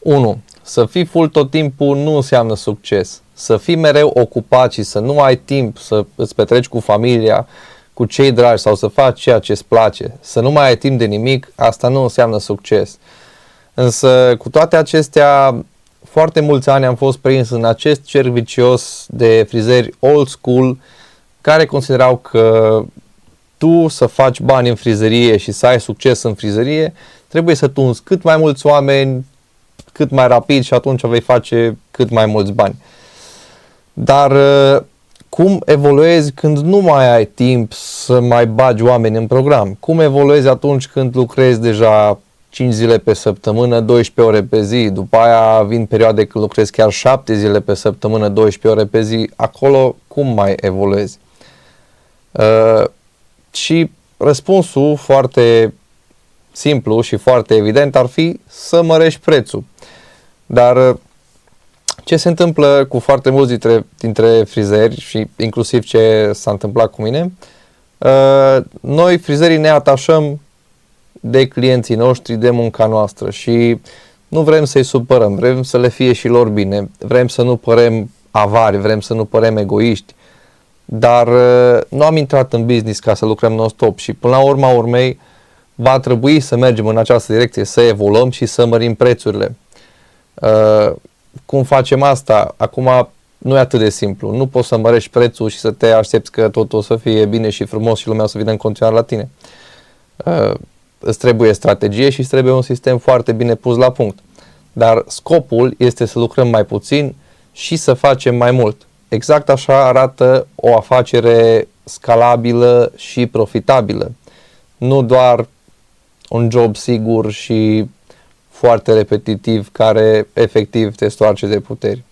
1. Să fii full tot timpul nu înseamnă succes. Să fii mereu ocupat și să nu ai timp să îți petreci cu familia, cu cei dragi sau să faci ceea ce îți place, să nu mai ai timp de nimic, asta nu înseamnă succes. Însă, cu toate acestea, foarte mulți ani am fost prins în acest cerc vicios de frizeri old school care considerau că tu să faci bani în frizerie și să ai succes în frizerie, trebuie să tunzi cât mai mulți oameni, cât mai rapid și atunci vei face cât mai mulți bani. Dar cum evoluezi când nu mai ai timp să mai bagi oameni în program? Cum evoluezi atunci când lucrezi deja 5 zile pe săptămână, 12 ore pe zi? După aia vin perioade când lucrezi chiar 7 zile pe săptămână, 12 ore pe zi. Acolo cum mai evoluezi? Și răspunsul foarte simplu și foarte evident ar fi să mărești prețul. Dar ce se întâmplă cu foarte mulți dintre frizeri și inclusiv ce s-a întâmplat cu mine, noi frizerii ne atașăm de clienții noștri, de munca noastră și nu vrem să-i supărăm, vrem să le fie și lor bine, vrem să nu părem avari, vrem să nu părem egoiști, dar nu am intrat în business ca să lucrăm non-stop și până la urma urmei va trebui să mergem în această direcție, să evoluăm și să mărim prețurile. Cum facem asta? Acum nu e atât de simplu. Nu poți să mărești prețul și să te aștepți că totul o să fie bine și frumos și lumea o să vină în continuare la tine. Îți trebuie strategie și îți trebuie un sistem foarte bine pus la punct. Dar scopul este să lucrăm mai puțin și să facem mai mult. Exact așa arată o afacere scalabilă și profitabilă. Nu doar un job sigur și foarte repetitiv care efectiv te stoarce de puteri.